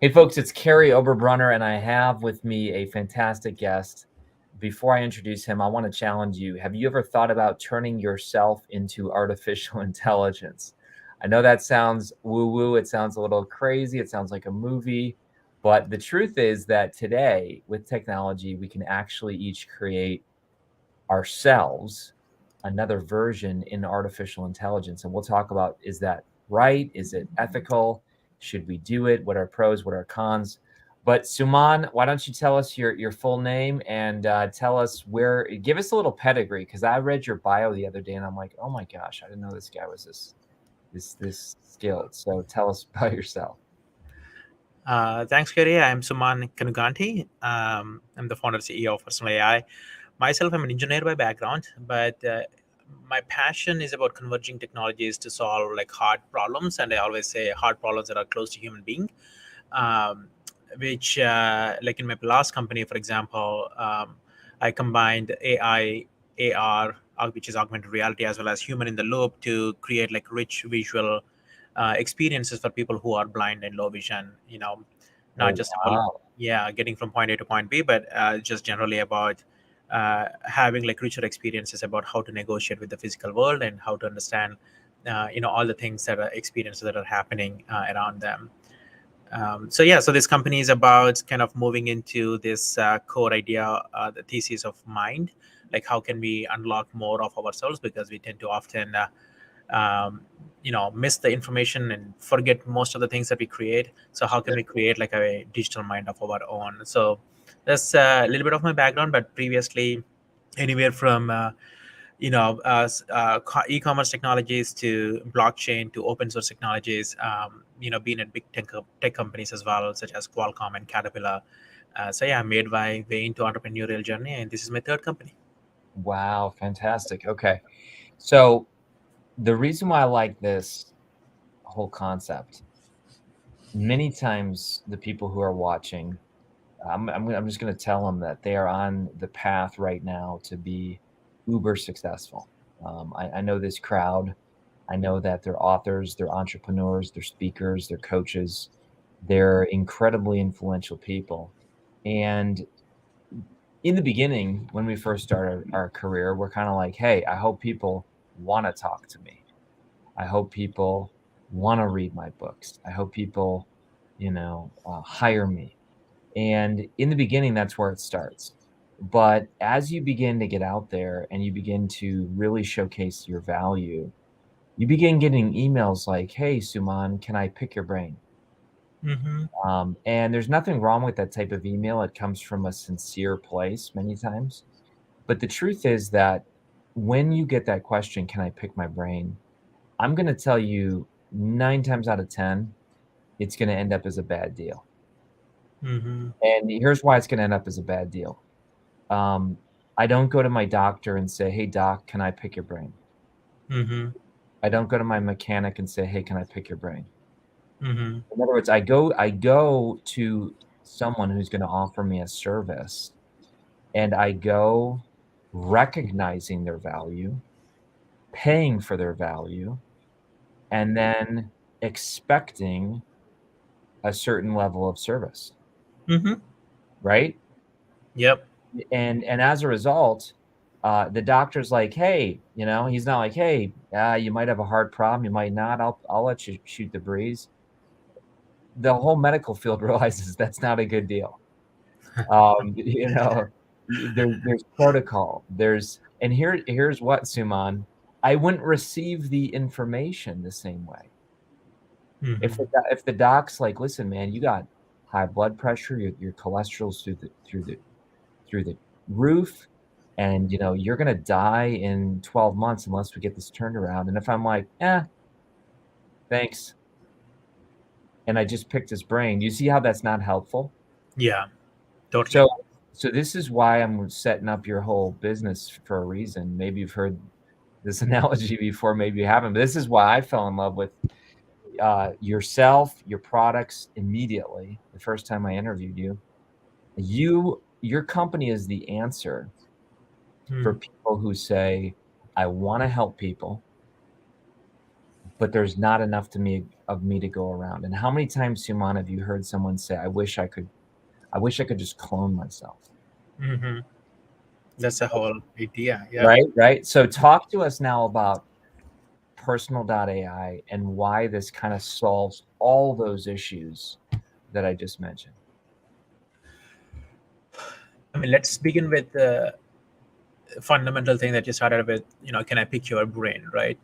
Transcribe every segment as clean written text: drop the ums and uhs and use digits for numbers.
Hey folks, it's Kary Oberbrunner, and I have with me a fantastic guest. Before I introduce him, I want to challenge you. Have you ever thought about turning yourself into artificial intelligence? I know that sounds woo-woo, it sounds a little crazy, it sounds like a movie, but the truth is that today, with technology, we can actually each create ourselves another version in artificial intelligence. And we'll talk about, is that right? Is it ethical? Should we do it? What are pros? What are cons? But Suman, why don't you tell us your full name and tell us give us a little pedigree, because I read your bio the other day and I'm like, oh my gosh, I didn't know this guy was this skilled. So tell us about yourself. Thanks, Kary. I'm Suman Kanuganti. I'm the founder and CEO of Personal.ai. Myself, I'm an engineer by background, but my passion is about converging technologies to solve like hard problems, and I always say hard problems that are close to human being. Um, which, like in my last company, for example, I combined AI, AR, which is augmented reality, as well as human in the loop to create like rich visual experiences for people who are blind and low vision. Not Oh, just about wow. getting from point A to point B, but just generally about having like richer experiences about how to negotiate with the physical world and how to understand all the things that are experiences that are happening around them. So this company is about kind of moving into this core idea, the thesis of mind, like how can we unlock more of ourselves, because we tend to often miss the information and forget most of the things that we create. So how can we create like a digital mind of our own? So that's a little bit of my background, but previously anywhere from e-commerce technologies to blockchain to open source technologies, being at big tech companies as well, such as Qualcomm and Caterpillar. I made my way into entrepreneurial journey, and this is my third company. Wow, fantastic. Okay. So the reason why I like this whole concept, many times the people who are watching, I'm just going to tell them that they are on the path right now to be uber successful. I know this crowd. I know that they're authors, they're entrepreneurs, they're speakers, they're coaches. They're incredibly influential people. And in the beginning, when we first started our career, we're kind of like, hey, I hope people want to talk to me. I hope people want to read my books. I hope people, hire me. And in the beginning, that's where it starts. But as you begin to get out there and you begin to really showcase your value, you begin getting emails like, hey, Suman, can I pick your brain? Mm-hmm. And there's nothing wrong with that type of email. It comes from a sincere place many times. But the truth is that when you get that question, can I pick my brain? I'm going to tell you 9 times out of 10, it's going to end up as a bad deal. Mm-hmm. And here's why it's going to end up as a bad deal. Um, I don't go to my doctor and say, hey, doc, can I pick your brain? Mm-hmm. I don't go to my mechanic and say, hey, can I pick your brain? Mm-hmm. In other words, I go to someone who's going to offer me a service, and I go recognizing their value, paying for their value, and then expecting a certain level of service, Mm-hmm. right? Yep. And as a result, the doctor's like, hey, he's not like, hey, you might have a heart problem, you might not. I'll let you shoot the breeze. The whole medical field realizes that's not a good deal. Um, you know, there's protocol. And here's what, Suman, I wouldn't receive the information the same way. If Mm-hmm. if the doc's like, listen, man, you got high blood pressure, your cholesterol's through the roof, and you're gonna die in 12 months unless we get this turned around. And if I'm like, thanks, and I just picked his brain, you see how that's not helpful? Yeah. So Totally. so this is why I'm setting up your whole business for a reason. Maybe you've heard this analogy before, maybe you haven't, but this is why I fell in love with yourself, your products immediately. The first time I interviewed your company is the answer for Mm. people who say, I want to help people, but there's not enough of me to go around. And how many times, Suman, have you heard someone say, I wish I could just clone myself? Mm-hmm. That's the whole idea. Yeah. Right. So talk to us now about Personal.ai and why this kind of solves all those issues that I just mentioned. I mean, let's begin with the fundamental thing that you started with. Can I pick your brain, right?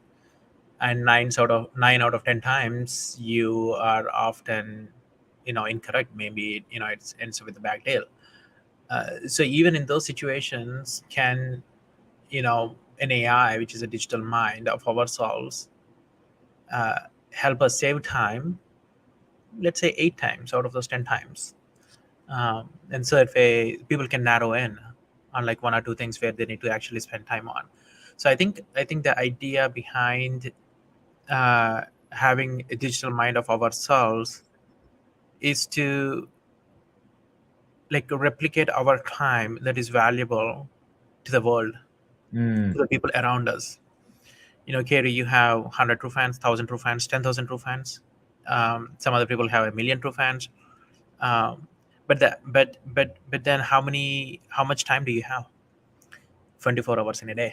And 9 out of 10 times you are often incorrect. Maybe it ends up with a bad deal. So even in those situations, can an AI, which is a digital mind of ourselves, help us save time, let's say 8 times out of those 10 times. And so if people can narrow in on like one or two things where they need to actually spend time on. So I think the idea behind having a digital mind of ourselves is to like replicate our time that is valuable to the world, to the people around us. Kary, you have 100 true fans, 1,000 true fans, 10,000 true fans. Some other people have 1 million true fans. Um, but then how much time do you have? 24 hours in a day.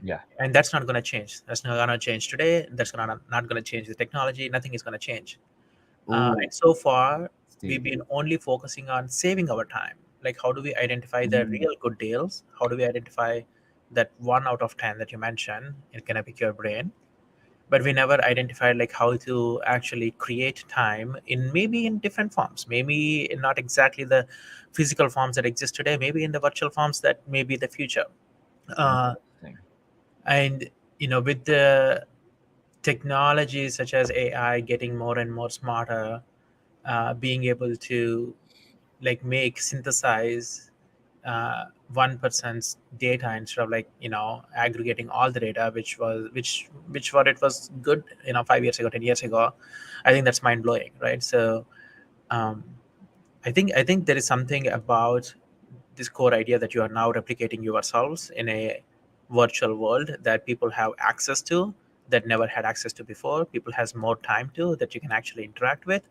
Yeah. And that's not going to change. That's not going to change today. That's not going to change the technology. Nothing is going to change. And so far, we've been only focusing on saving our time. Like, how do we identify the real good deals? How do we identify that 1 out of 10 that you mentioned? It can pick your brain. But we never identified like how to actually create time maybe in different forms. Maybe in not exactly the physical forms that exist today. Maybe in the virtual forms that may be the future. Uh, and with the technologies such as AI getting more and more smarter, being able to like synthesize one person's data instead of aggregating all the data, which what it was good 5 years ago, 10 years ago. I think that's mind blowing, right? So um, I think there is something about this core idea that you are now replicating yourselves in a virtual world that people have access to that never had access to before. People has more time to that you can actually interact with.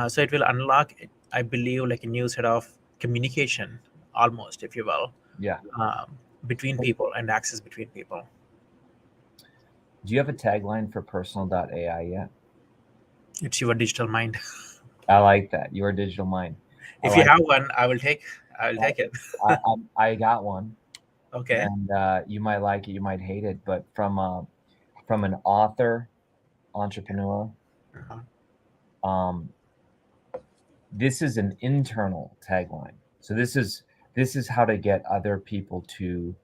So it will unlock, I believe, like a new set of communication, almost, if you will, Yeah. between people and access between people. Do you have a tagline for Personal.ai yet? It's your digital mind. I like that. Your digital mind. If you have one, I will take it. I got one. Okay. And you might like it, you might hate it, but from an author, entrepreneur, this is an internal tagline. So this is how to get other people to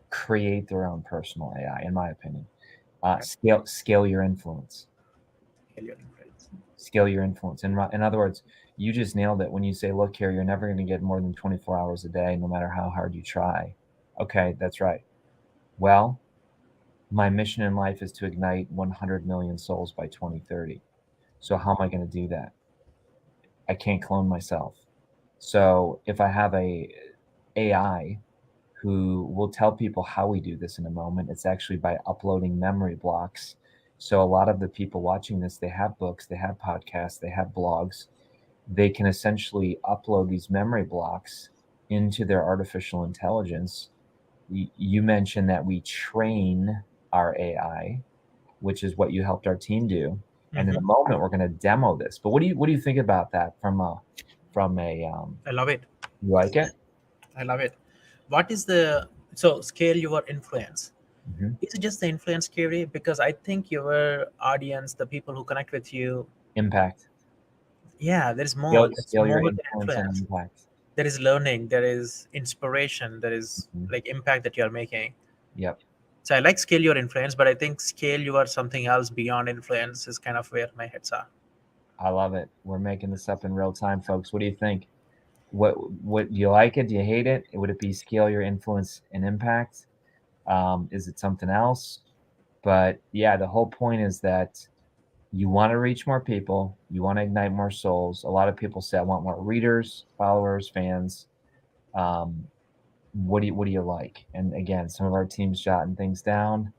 create their own personal AI, in my opinion. Scale your influence. Scale your influence. In other words, you just nailed it when you say, look here, you're never going to get more than 24 hours a day, no matter how hard you try. Okay, that's right. Well, my mission in life is to ignite 100 million souls by 2030. So how am I going to do that? I can't clone myself. So if I have a AI who will tell people how we do this in a moment, it's actually by uploading memory blocks. So a lot of the people watching this, they have books, they have podcasts, they have blogs. They can essentially upload these memory blocks into their artificial intelligence. You mentioned that we train our AI, which is what you helped our team do. And in a moment, we're going to demo this. But what do you think about that from a I love it. you like it? I love it. What is so scale your influence? Mm-hmm. Is it just the influence, Kary? Because I think your audience, the people who connect with you, Impact. yeah, there's more. There's Scale your more than influence and influence. impact. There is learning. There is inspiration. There is like impact that you are making. Yep. So I like scale your influence, but I think scale your something else beyond influence is kind of where my heads are. I love it. We're making this up in real time, folks. What do you think? What do you like it? Do you hate it? Would it be scale your influence and impact? Is it something else? But yeah, the whole point is that you want to reach more people. You want to ignite more souls. A lot of people say, I want more readers, followers, fans. What do you like? And again, some of our team's jotting things down.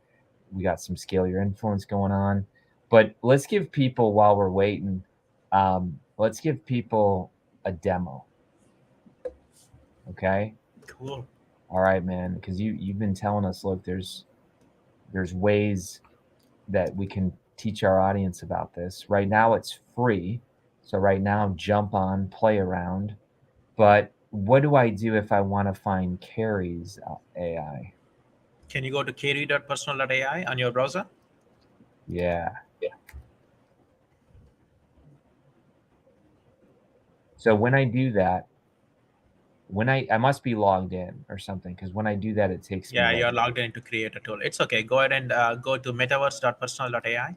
We got some scale your influence going on. But let's give people, while we're waiting, let's give people a demo. Okay. Cool. All right, man. Because you've been telling us, look, there's ways that we can teach our audience about this. Right now, it's free. So right now, jump on, play around. But what do I do if I want to find Kary's AI? Can you go to Kary.personal.ai on your browser? Yeah. So when I do that, I must be logged in or something, because when I do that, it takes me Yeah, right you're logged in to create a tool. It's okay. Go ahead and go to metaverse.personal.ai.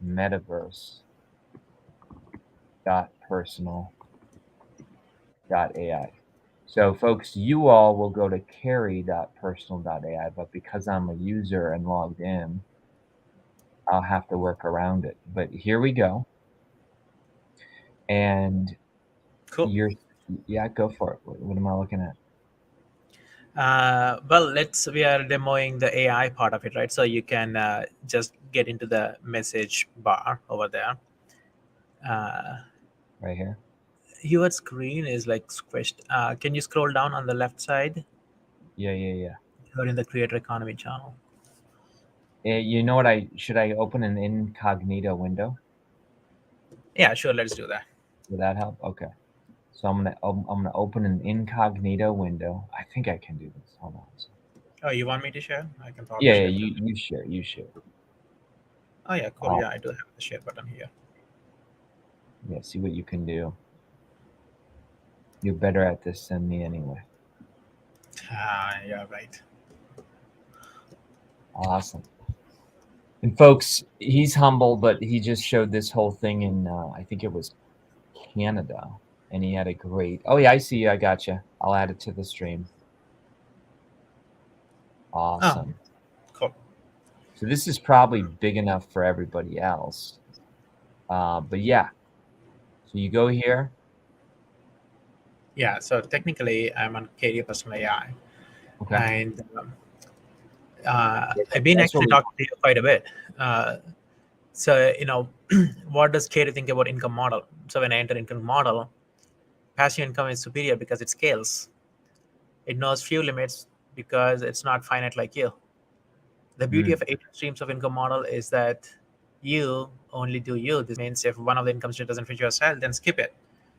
metaverse.personal.ai. So folks, you all will go to Kary.personal.ai, but because I'm a user and logged in, I'll have to work around it. But here we go. And Cool. yeah, go for it. What am I looking at? Well, we are demoing the AI part of it, right? So you can just get into the message bar over there. Right here? Your screen is like squished. Can you scroll down on the left side? Yeah. You're in the creator economy channel. You know what? Should I open an incognito window? Yeah, sure. Let's do that. Will that help? Okay. So I'm gonna open an incognito window. I think I can do this. Hold on. Oh, you want me to share? I can probably Yeah. share. You share. You share. Oh, yeah, cool. Yeah, I do have the share button here. Yeah. See what you can do. You're better at this than me anyway. Yeah, right. Awesome. And folks, he's humble, but he just showed this whole thing in I think it was Canada, and he had a great. Oh yeah, I see you. I got you. I'll add it to the stream. Oh, Awesome. cool. So this is probably big enough for everybody else. But yeah, so you go here. Yeah, so technically, I'm on Kary Personal AI, Okay. and I've been That's what actually talking to you quite a bit. So, what does Kary think about income model? So when I enter income model, passive income is superior because it scales. It knows few limits because it's not finite like you. The beauty of 8 streams of income model is that you only do you. This means if one of the income stream doesn't fit your style, then skip it.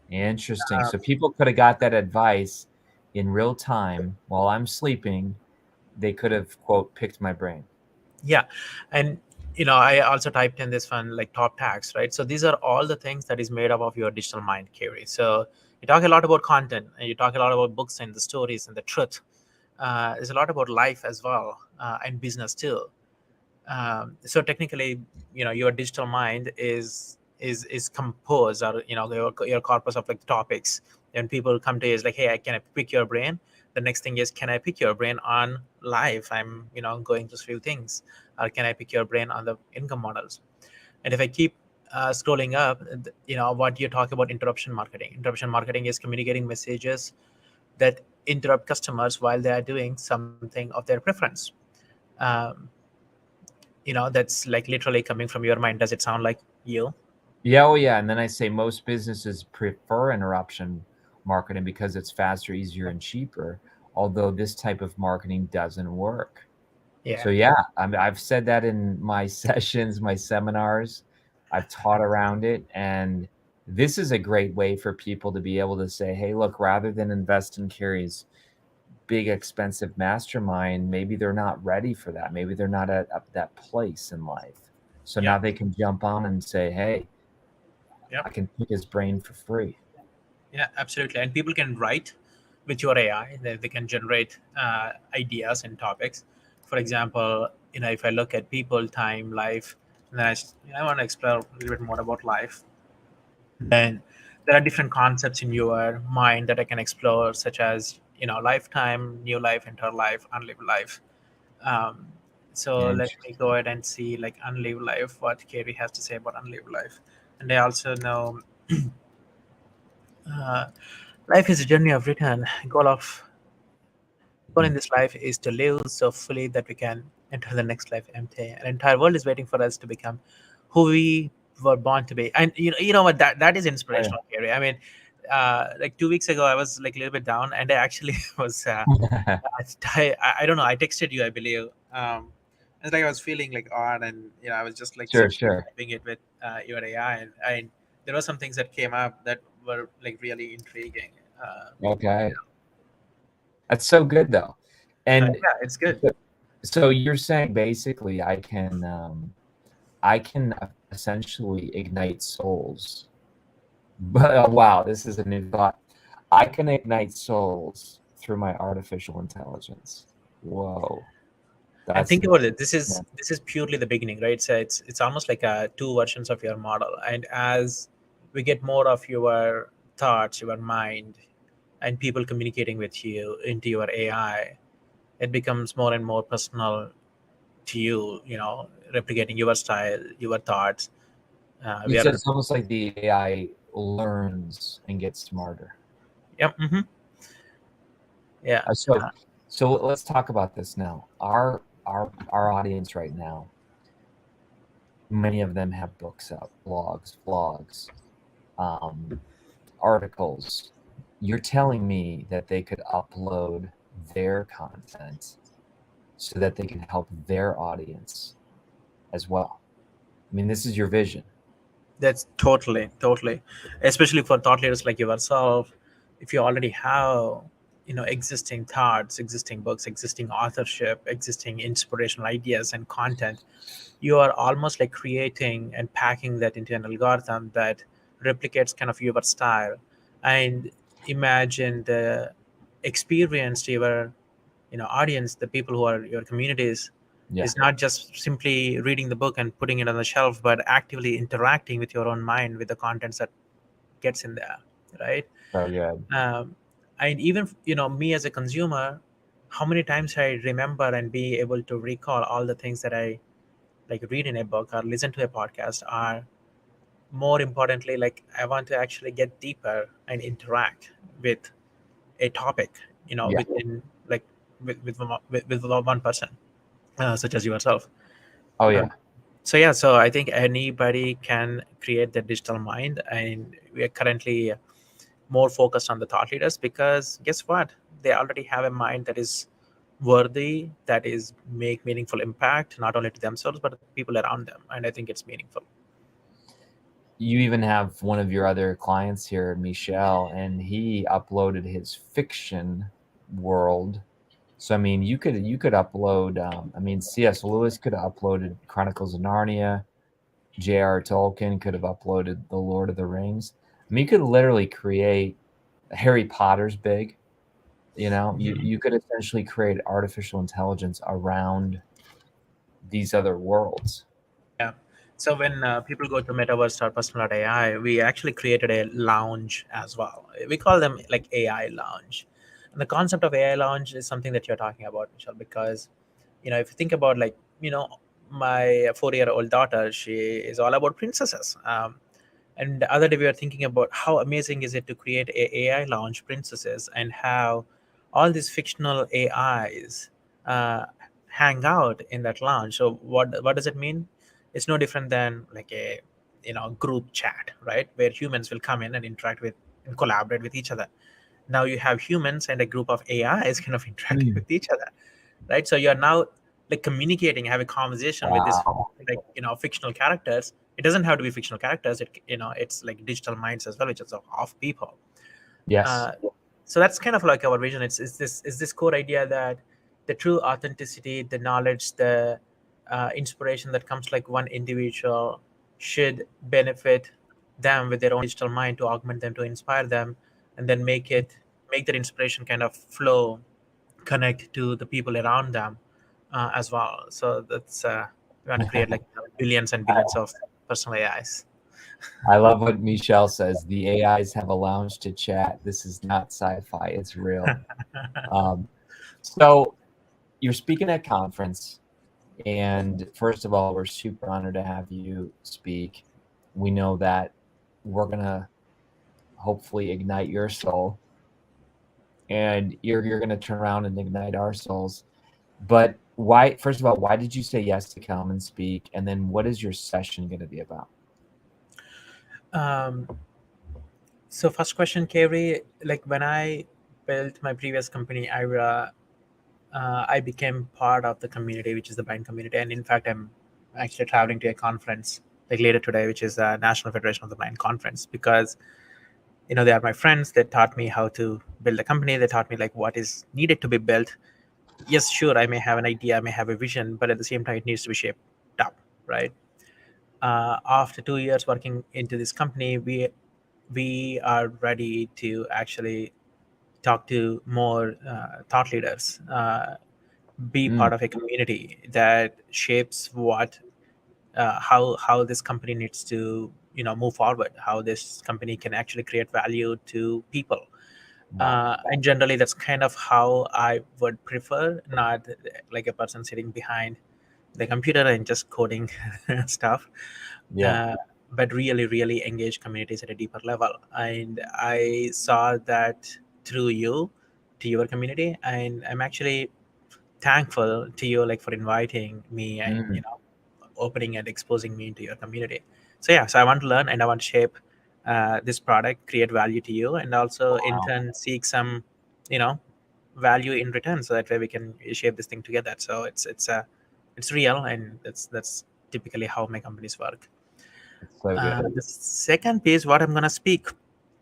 Interesting. So people could have got that advice in real time while I'm sleeping. They could have, quote, picked my brain. Yeah, and I also typed in this one like top tags, right? So these are all the things that is made up of your digital mind, Kary. So you talk a lot about content, and you talk a lot about books and the stories and the truth. There's a lot about life as well, and business too. So technically, your digital mind is composed, or your corpus of like topics. And people come to you is like, hey, can I pick your brain? The next thing is, can I pick your brain on life? I'm going through few things. Or can I pick your brain on the income models? And if I keep scrolling up, what you talk about interruption marketing. Interruption marketing is communicating messages that interrupt customers while they are doing something of their preference. um, that's like literally coming from your mind. Does it sound like you? Yeah, oh yeah. And then I say most businesses prefer interruption marketing because it's faster, easier, and cheaper. Although this type of marketing doesn't work. Yeah. So yeah, I've said that in my sessions, my seminars. I've taught around it, and this is a great way for people to be able to say, "Hey, look, rather than invest in Kary's big, expensive mastermind, maybe they're not ready for that. Maybe they're not at that place in life. So Yeah. now they can jump on and say, "Hey, Yep. I can pick his brain for free." Yeah, absolutely. And people can write with your AI. They can generate ideas and topics. For example, if I look at people, time, life, and then I want to explore a little bit more about life, then there are different concepts in your mind that I can explore, such as lifetime, new life, entire life, unlived life. um, so And let me go ahead and see like unlived life, what Kary has to say about unlived life. And I also know uh, life is a journey of return. Goal in this life is to live so fully that we can enter the next life empty. An entire world is waiting for us to become who we were born to be. And you know what, that is inspirational, Kary. I mean, like 2 weeks ago, I was like a little bit down, and I actually was. I don't know. I texted you, I believe. It's like I was feeling like odd, and I was just like Sure, simply sure. typing it with your AI, and there were some things that came up that were like really intriguing. Okay. That's so good though. And Yeah, it's good. so you're saying basically I can essentially ignite souls. But wow, this is a new thought. I can ignite souls through my artificial intelligence. Whoa. And That's think about it. This yeah. is purely the beginning, right? So it's almost like two versions of your model, and as we get more of your thoughts, your mind, and people communicating with you into your AI, it becomes more and more personal to you. Replicating your style, your thoughts. You We said are, it's almost like the AI learns and gets smarter. yeah, yeah. So let's talk about this now. Our audience right now, many of them have books out, blogs, vlogs, articles. You're telling me that they could upload their content so that they can help their audience as well. I mean, this is your vision. That's totally, especially for thought leaders like yourself. If you already have, existing thoughts, existing books, existing authorship, existing inspirational ideas and content, you are almost like creating and packing that into an algorithm that replicates kind of your style. And imagine the experience to your, audience, the people who are your communities, Yeah. is not just simply reading the book and putting it on the shelf, but actively interacting with your own mind with the contents that gets in there, right? So good. um, and even me as a consumer, how many times I remember and be able to recall all the things that I like read in a book or listen to a podcast, or more importantly, like I want to actually get deeper and interact with a topic, Yeah. within like with one person, such as yourself. Oh Uh, yeah. so yeah, so I think anybody can create the digital mind, and we are currently more focused on the thought leaders, because guess what, they already have a mind that is worthy, that is make meaningful impact not only to themselves but people around them, and I think it's meaningful. You even have one of your other clients here, Michel, and he uploaded his fiction world. So I mean, you could upload. I mean, C.S. Lewis could have uploaded Chronicles of Narnia. J.R. Tolkien could have uploaded The Lord of the Rings. I mean, you could literally create Harry Potter's big. You could essentially create artificial intelligence around these other worlds. Yeah. So when people go to Metaverse or Personal.ai, we actually created a lounge as well. We call them like AI lounge. And the concept of AI lounge is something that you're talking about, Michelle, because if you think about, like, my 4-year-old daughter, she is all about princesses. And the other day we were thinking about how amazing is it to create a AI lounge princesses, and how all these fictional AIs uh, hang out in that lounge. So what does it mean? It's no different than like a group chat, right, where humans will come in and interact with and collaborate with each other. Now you have humans and a group of AIs kind of interacting Mm. with each other, right? So you're now like communicating, have a conversation with this, Wow. like, fictional characters. It doesn't have to be fictional characters. It's like digital minds as well, which is of people. Yes. uh, so that's kind of like our vision. Is this core idea that the true authenticity, the knowledge, the inspiration that comes like one individual should benefit them with their own digital mind, to augment them, to inspire them, and then make that inspiration kind of flow, connect to the people around them as well. So that's we want to create like billions and billions of personal AIs. I love what Michelle says. The AIs have a lounge to chat. This is not sci-fi. It's real. Um, so you're speaking at conference, and first of all, we're super honored to have you speak. We know that we're gonna hopefully ignite your soul, and you're gonna turn around and ignite our souls. But why, first of all, why did you say yes to come and speak? And then what is your session going to be about? So first question, Kary, like when I built my previous company, I became part of the community, which is the blind community. And in fact, I'm actually traveling to a conference like later today, which is the National Federation of the Blind conference, because they are my friends. They taught me how to build a company. They taught me like what is needed to be built. Yes, sure, I may have an idea, I may have a vision, but at the same time, it needs to be shaped up, right? After 2 years working into this company, we are ready to actually talk to more thought leaders, be Mm, part of a community that shapes how this company needs to move forward, how this company can actually create value to people. wow. And generally, that's kind of how I would prefer, not like a person sitting behind the computer and just coding stuff, Yeah. uh, but really, really engage communities at a deeper level. And I saw that through you to your community, and I'm actually thankful to you like for inviting me and Mm, opening and exposing me into your community. So yeah, so I want to learn and I want to shape this product, create value to you, and also in wow. turn seek some you know value in return, so that way we can shape this thing together. So it's real, and that's typically how my companies work. It's so good. The second piece, what I'm gonna speak,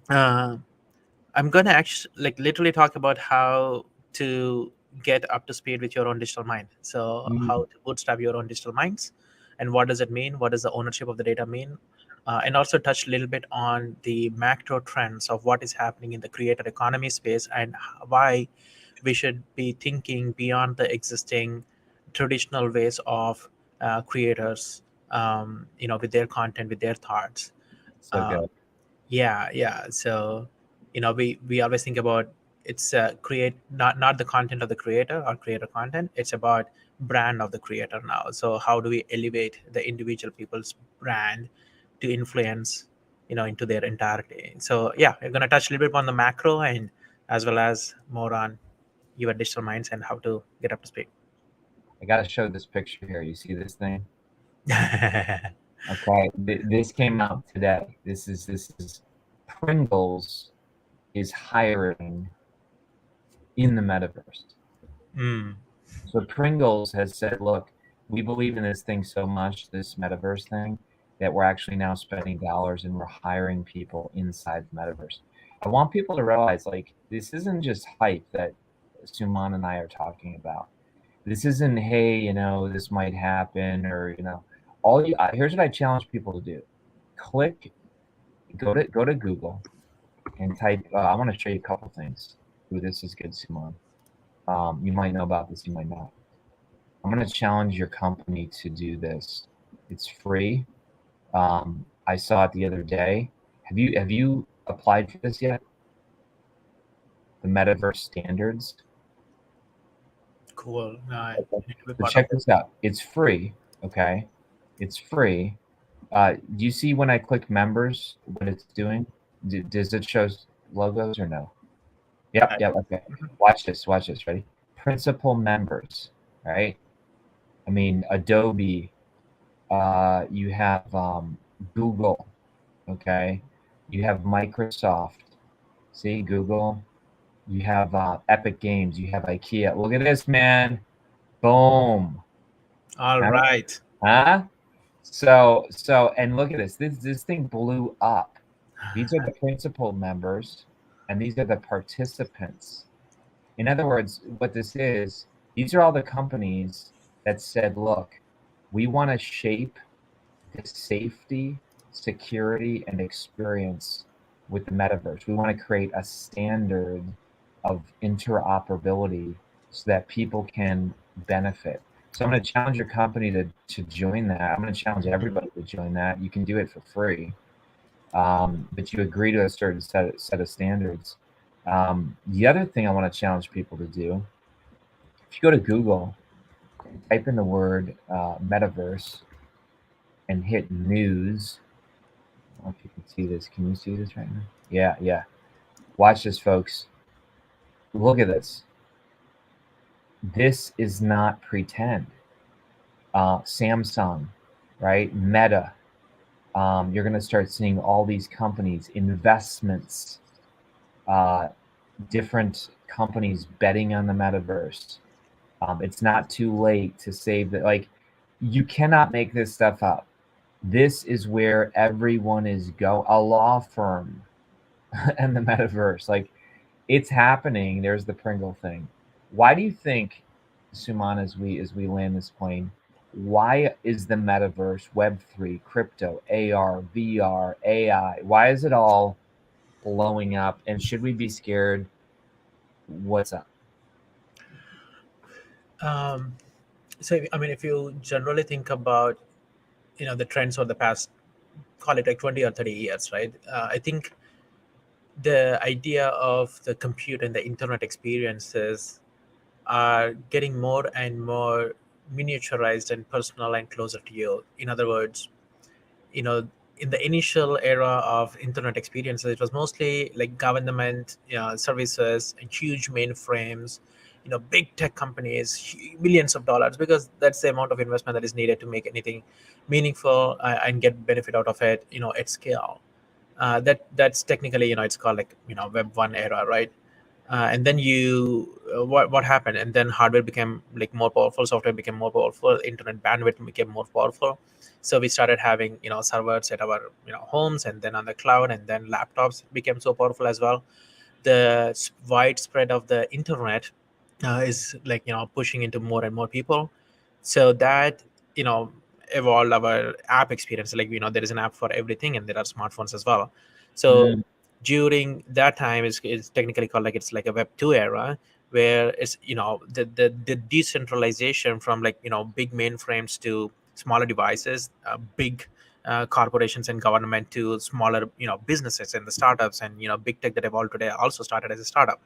uh, I'm gonna actually like literally talk about how to get up to speed with your own digital mind. So how Mm, to bootstrap your own digital minds, and what does it mean? What does the ownership of the data mean? And also touch a little bit on the macro trends of what is happening in the creator economy space, and why we should be thinking beyond the existing traditional ways of creators, with their content, with their thoughts. so Uh, good. yeah. So, we always think about it's create not the content of the creator or creator content. It's about brand of the creator now. So how do we elevate the individual people's brand to influence, into their entirety? So yeah, we're gonna touch a little bit on the macro and as well as more on your digital minds and how to get up to speed. I got to show this picture here. You see this thing? Okay. This came out today. This is Pringles is hiring in the metaverse. Mm. So Pringles has said, look, we believe in this thing so much, this metaverse thing, that we're actually now spending dollars and we're hiring people inside the metaverse. I want people to realize, like, this isn't just hype that Suman and I are talking about. This isn't, hey, this might happen, or here's what I challenge people to do. Click, go to Google and type. I want to show you a couple things. Ooh, this is good, Suman. You might know about this, you might not. I'm going to challenge your company to do this. It's free. I saw it the other day. Have you applied for this yet? The metaverse standards. Cool. No, I Okay. need to be So part of check this. this out. It's free. Okay, it's free. Do you see when I click members what it's doing? Does it show logos or no? Yep. I Yep. Okay. Watch this. Watch this. Ready? Principal members. Right. I mean, Adobe. You have Google. Okay. You have Microsoft. See Google. You have Epic Games. You have IKEA. Look at this, man. Boom. All Huh? right. Huh? So, and look at this. This thing blew up. These are the principal members, and these are the participants. In other words, what this is, these are all the companies that said, look, we want to shape the safety, security, and experience with the metaverse. We want to create a standard of interoperability so that people can benefit. So I'm going to challenge your company to join that. I'm going to challenge everybody to join that. You can do it for free, but you agree to a certain set of standards. The other thing I want to challenge people to do, if you go to Google, type in the word metaverse and hit news. I don't know if you can see this. Can you see this right now? Yeah, yeah. Watch this, folks. Look at this. This is not pretend. Samsung, right? Meta. You're going to start seeing all these companies, investments, different companies betting on the metaverse. It's not too late to save that. Like, you cannot make this stuff up. This is where everyone is go. A law firm and the metaverse. Like, it's happening. There's the Pringle thing. Why do you think, Suman, as we land this plane, why is the metaverse, Web3, crypto, AR, VR, AI, why is it all blowing up? And should we be scared? What's up? So I mean, if you generally think about the trends for the past, call it like 20 or 30 years, right? I think the idea of the compute and the internet experiences are getting more and more miniaturized and personal and closer to you. In other words, you know in the initial era of internet experiences, it was mostly like government services and huge mainframes, big tech companies, millions of dollars, because that's the amount of investment that is needed to make anything meaningful and get benefit out of it at scale. That's technically, it's called like web 1 era, right? And then what happened, and then hardware became like more powerful, software became more powerful, internet bandwidth became more powerful. So we started having servers at our homes, and then on the cloud, and then laptops became so powerful as well. The widespread of the internet is like pushing into more and more people. So that you know evolved our app experience. Like there is an app for everything, and there are smartphones as well. So Mm, during that time is technically called like, it's like a web 2 era, where it's the decentralization from like big mainframes to smaller devices, big corporations and government to smaller businesses and the startups, and big tech that evolved today also started as a startup.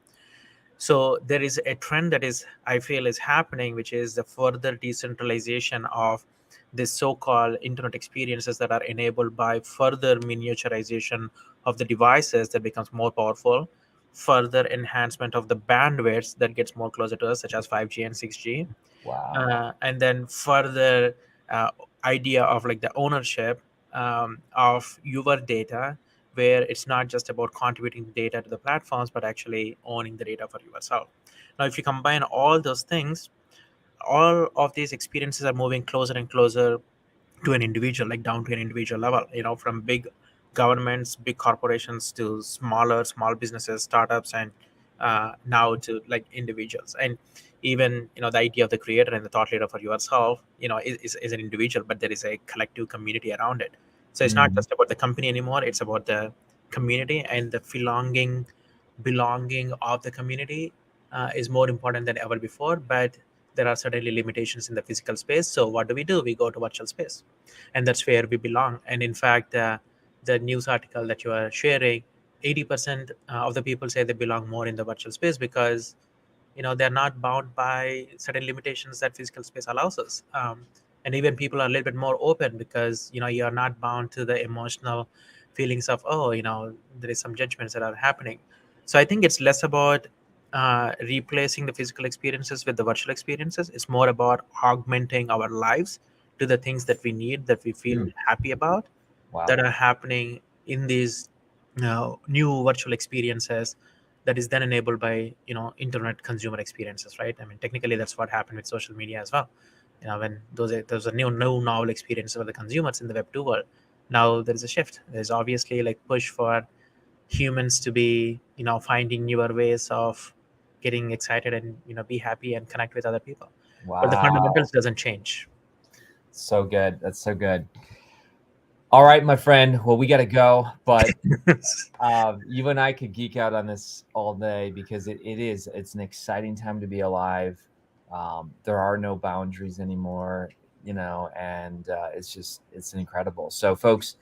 So there is a trend that is, I feel, is happening, which is the further decentralization of this so-called internet experiences that are enabled by further miniaturization of the devices that becomes more powerful, further enhancement of the bandwidths that gets more closer to us, such as 5G and 6G, wow. and then further uh, idea of like the ownership of your data, where it's not just about contributing data to the platforms, but actually owning the data for yourself. Now if you combine all those things, all of these experiences are moving closer and closer to an individual, like down to an individual level, from big governments, big corporations, to small businesses, startups, and now to like individuals. And even the idea of the creator and the thought leader for yourself is an individual, but there is a collective community around it. So it's not Mm, just about the company anymore, it's about the community, and the belonging of the community is more important than ever before. But there are certainly limitations in the physical space. So what do? We go to virtual space, and that's where we belong. And in fact, the news article that you are sharing, 80% of the people say they belong more in the virtual space, because they're not bound by certain limitations that physical space allows us. And even people are a little bit more open, because you're not bound to the emotional feelings of, oh, there is some judgments that are happening. So I think it's less about replacing the physical experiences with the virtual experiences. It's more about augmenting our lives to the things that we need, that we feel mm, happy about, wow. that are happening in these new virtual experiences, that is then enabled by internet consumer experiences, right? I mean, technically that's what happened with social media as well. When those are new novel experiences for the consumers in the web 2 world. Now there is a shift. There's obviously like push for humans to be finding newer ways of getting excited and be happy and connect with other people, but the Wow. fundamentals doesn't change. So good. That's so good. All right, my friend. Well, we got to go, but you and I could geek out on this all day, because it's an exciting time to be alive. There are no boundaries anymore, and it's incredible. So folks,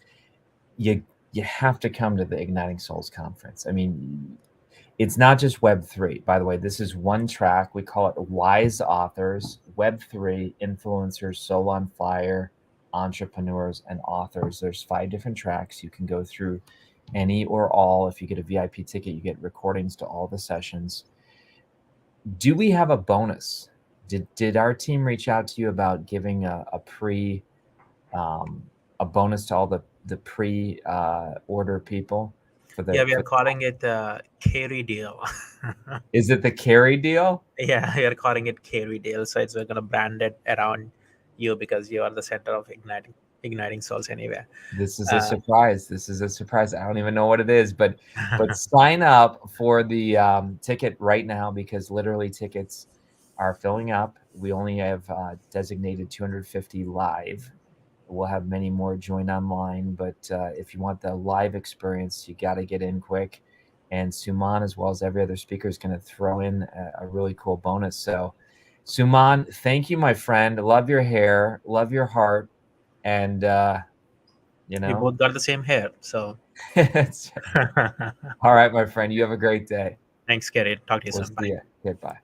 you you have to come to the Igniting Souls conference. I mean, it's not just Web3. By the way, this is one track. We call it Wise Authors, Web3 Influencers, Soul on Fire, Entrepreneurs, and Authors. There's 5 different tracks. You can go through any or all. If you get a VIP ticket, you get recordings to all the sessions. Do we have a bonus? Did our team reach out to you about giving a bonus to all the pre order people for Yeah, the we are calling it Kary deal. Is it the Kary deal? Yeah, we are calling it Kary deal. So it's we're gonna brand it around you because you are the center of igniting souls anyway. This is a Uh, surprise. This is a surprise. I don't even know what it is, but sign up for the ticket right now because literally tickets are filling up. We only have designated 250 live. We'll have many more join online, but if you want the live experience, you got to get in quick. And Suman, as well as every other speaker, is going to throw in a really cool bonus. So, Suman, thank you, my friend. Love your hair, love your heart, and you we know. both got the same hair, so. All right, my friend. You have a great day. Thanks, Kary. Talk to you We'll soon. see Bye. you. Goodbye.